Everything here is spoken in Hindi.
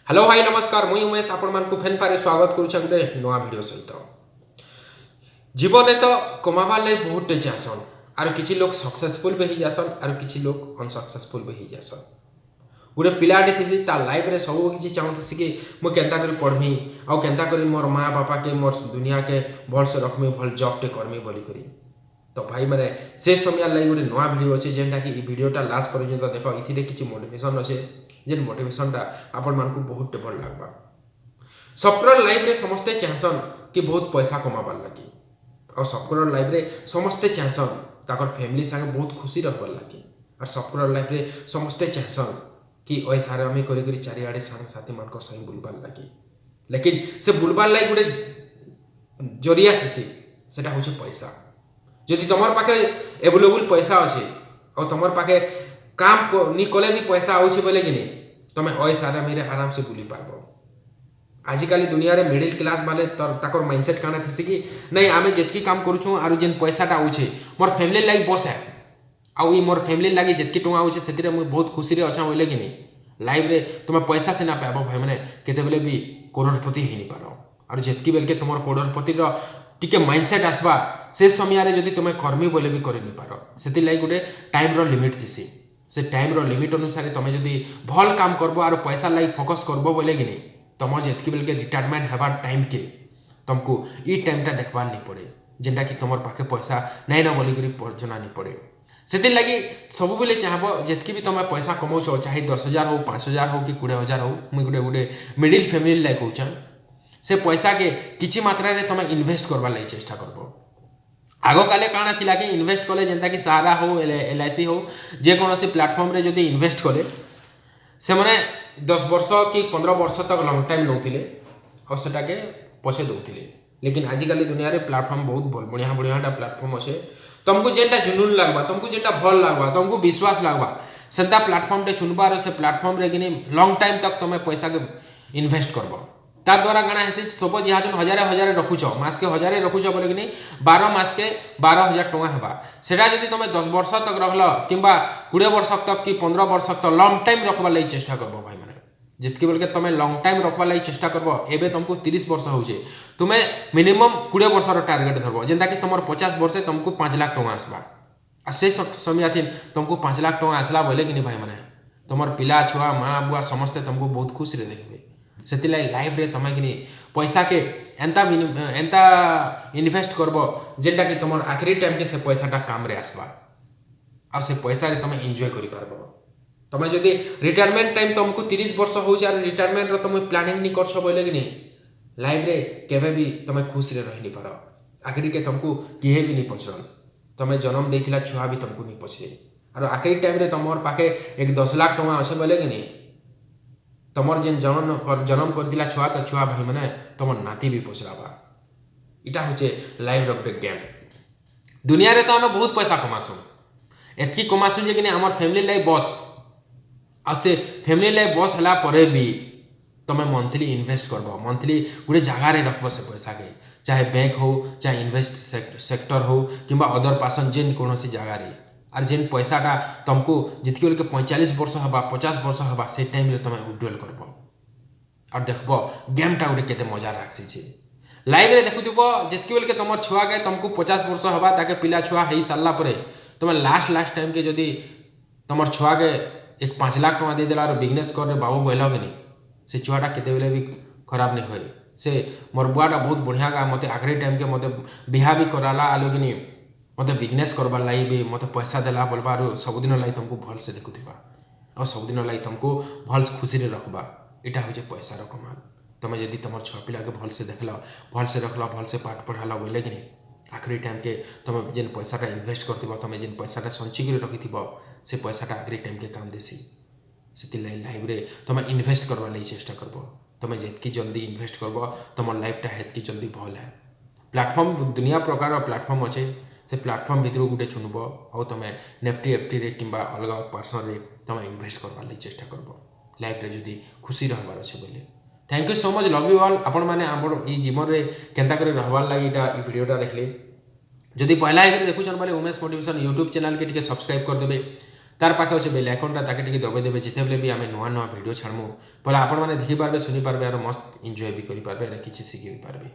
हेलो भाई नमस्कार मुई उमेश आपण मानकु फेन पारे स्वागत करूछा गुटे नवा वीडियो सहित। जीवन तो कमाबार लाग बहुत टे चाहसन आर किछि लोग सक्सेसफुल भी ही जासन आर किछि लोग अनसक्सेसफुल भी ही जासन। गुटे पिलाटे थिसी ता लाइफ रे सब किछि चाहूथिसी कि मो केनता करी पढमी आउ केनता करी मोर माँ बापा के मोर दुनिया के भल से रखमी भल जॉब टे करमी बोली करी। तो भाई माने से समय लाग गुटे नवा वीडियो अछि जेंटा कि ई वीडियोटा लास्ट पर्यंत देखो इथिरे किछि मोटिवेशन अछि जेन मोटिवेशनटा आपण मानकु बहुत भल लागबा। सबकर लाइफ रे समस्ते चाहसन कि बहुत पैसा कमाबार लगी और सबकर लाइफ रे समस्ते चाहसन ताकर फैमिली संगे बहुत खुशी रहबार लगी और सबकर लाइफ रे समस्ते चाहसन कि ओय सारे हमें करी करी चारिआडे संग साथी मानकर संग बुलबार लगी। लेकिन से बुलबार लागी गुटे जरिया थिसी सेटा होचे पैसा। जदि तमर पाखे अवेलेबल पैसा अछि और तमर पाखे काम नी कले भी पैसा आउछि बोले कि नहीं तमे ओय सारे मेरे आराम से बुली पारबो। आजिकाली दुनिया रे मिडिल क्लास वाले ताकर माइंडसेट काना थिसे कि नहीं आमे जेतकी काम करूछु आरु जेन पैसाटा आउछे मोर फैमिली लागी बस है आउ ई मोर फैमिली लागी जेतकी टंगा आउछे सेतिरे मुई बहुत खुशी रे अच्छा बोले कि नहीं लाइफ रे तुम पैसा से ना पाबो भाई माने केते बेले भी करोड़पति ही नहीं पारो और जेतकी बेल के तुमर करोड़पति रो टिके माइंडसेट आसबा से समय रे जदि तुम कर्मी बोले भी करि नहीं पारो सेति लागी गुटे टाइम रो लिमिट थिसी से टाइम रो लिमिट अनुसार तुम जदि भल काम करबो और पैसा लागी फोकस करबो बोले कि नहीं तुम जेतकी बेल के रिटायरमेंट हेबार टाइम के तुमको ई टाइमटा देखबार नहीं पड़े जेनटा कि तुमर पाखे पैसा नहीं ना बोली करी जना नहीं पड़े। सेति लागी सब बेले चाहबो जेतकी भी तुम पैसा कमाउछो चाहे 10,000 हो 5,000 हो कि 20,000 हो मुई गुटे मिडिल फैमिली लाइक होछन से पैसा के किछि मात्रा रे तुम इन्वेस्ट करबार लागि चेष्टा करबो। आगो काले काना थिला कि इन्वेस्ट कले जेनता कि सहारा हो LIC हो जे कोनोसी प्लेटफॉर्म रे जदि इन्वेस्ट कले से माने 10 वर्ष कि 15 वर्ष तक लॉन्ग टाइम नौथिले और सेटा के पछे दउथिले। लेकिन आजिकाली दुनिया रे प्लेटफॉर्म बहुत बढ़िया बढ़िया प्लेटफॉर्म अछि तुमको जेनटा जुनून लागबा तुमको जेनटा भल लागबा तुमको विश्वास लागबा सेंता प्लेटफॉर्म टे चुनबा और से प्लेटफॉर्म रे किनी लॉन्ग टाइम तक तुम पैसा के इन्वेस्ट करबो। ता द्वारा गणा हेसी सपोज यहाँ जन हजार रखुछ मास के 1000 रखुछ बोले कि नहीं 12 मास के 12,000 टंका हेबा सेटा जदि तुम 10 वर्ष तक रखल किंबा 20 वर्ष तक कि 15 वर्ष तक लॉन्ग टाइम रखबा लागि चेष्टा करबो भाई माने जितकी बेल के तुम लॉन्ग टाइम रखबा लागि चेष्टा करबो। एबे तुमको 30 वर्ष होजे तुमे मिनिमम 20 वर्ष रो टारगेट धरबो जेंता कि तुमर 50 वर्ष तुमको 5 लाख टंका आसबा आ से समय थिन तुमको 5 लाख टंका आसला बोले कि नहीं भाई माने तुमर पिला छुआ माँ बुआ समस्ते तुमको बहुत खुशी रे देखबे। सेति लाइफ रे तुम कि पैसा के एंता इन्वेस्ट करबो जेनटा कि तुम आखिरी टाइम के से पैसाटा काम रे आसबा आ से पैसा रे तुम एंजॉय करि पारबो। तुम जदि रिटायरमेंट टाइम तुमको 30 वर्ष हो जाए रिटायरमेंट रो तुम प्लानिंग नहीं करछो बोले कि नहीं लाइफ रे केबे भी तुम खुशी रे रहि नहीं पारो आखिरी के तुमको किहे भी नहीं पछरन तुम जन्म देथिला छुआ भी तुमको नहीं पछरे और आखिरी टाइम रे तुमर पाखे एक 10 लाख टंका अछि बोले कि नहीं तुमर जेन जन्म करथिला छुआ तो छुआ भाई माने तुमर नाती भी पछराबा। इटा होचे लाइफ रो गुटे गेम। दुनिया रे तो हमें बहुत पैसा कमासु एतकी कमासु जे कि हमर फैमिली लाइफ बस आ से फैमिली लाइफ बस हला परे भी तुम मंथली इन्वेस्ट करबो मंथली गुटे जगह रे रखबो से पैसा के चाहे बैंक हो चाहे इन्वेस्ट सेक्टर हो किंबा अदर पर्सन जेन कोनोसी जगह रे और जेन पैसाटा तुमको जितकी बेल के 45 वर्ष हबा 50 वर्ष हबा से टाइम रे तुम विड्रॉल करबो और देखबो गेमटा गुटे केते मजा राखसी छी। लाइव रे देखुथिबो जितकी बेल के तुमर छुआ के तुमको 50 वर्ष हबा ताके पिला छुआ हेई सारला परे तुम लास्ट टाइम के जदी तुमर छुआ के एक 5 लाख टका दे देला और बिजनेस कर रे बाबू कहलो कि नहीं से छुआटा केते बेले भी खराब नहीं होय से मोर बुआटा बहुत बढ़िया गा मते आखरी टाइम के मते बिहा भी कराला आलो कि नहीं मते बिजनेस करबार लागि भी मते पैसा देला बोलबा और सबदिन लागि तुमको भल से देखुथिबा और सबदिन लागि तुमको भल से खुशी रे रखबा। इटा होजे पैसा रो कमाल। तुम जदि तुमर छुआ पिला के भल से देखला भल से रखला भल से पाठ पढ़ाला बोले कि नहीं आखरी टाइम के तुम जेन पैसाटा इन्वेस्ट करथिबो तुम जेन पैसाटा संचय कर रखिथिबो से पैसाटा आखरी टाइम के काम देसी। सेति लाइफ रे तुम इन्वेस्ट करबा लागि चेष्टा करबो तुम जेतकी जल्दी इन्वेस्ट करबो तुमर लाइफटा हेतकी जल्दी भल है। प्लेटफॉर्म दुनिया प्रकार प्लेटफॉर्म अच्छे से प्लेटफॉर्म भितर गुटे चुनब और तुम नेफ्टी एफटी रे किंबा अलग पर्सन रे तुम इन्वेस्ट करबा लागि चेष्टा करबो लाइफ रे जदी खुशी रहबार अछि बोले। Thank you so much love you all आपण माने हमर ई जीवन रे केनता करे रहबार लागि इटा ई वीडियोटा देखले जदी पहला एबे देखुछन बोले उमेश मोटिवेशन यूट्यूब चैनल के टिके सब्सक्राइब कर देबे तार पाखे अच्छे बेल आइकनटा ताके टिके दबाई देबे जितेबले भी आम नुआ नुआ वीडियो छाड़मु बोले आपण मैंने देखिपारे शुणिपारे आर मस्त एंजॉय भी करेंगे किसी शिखी भी पारे।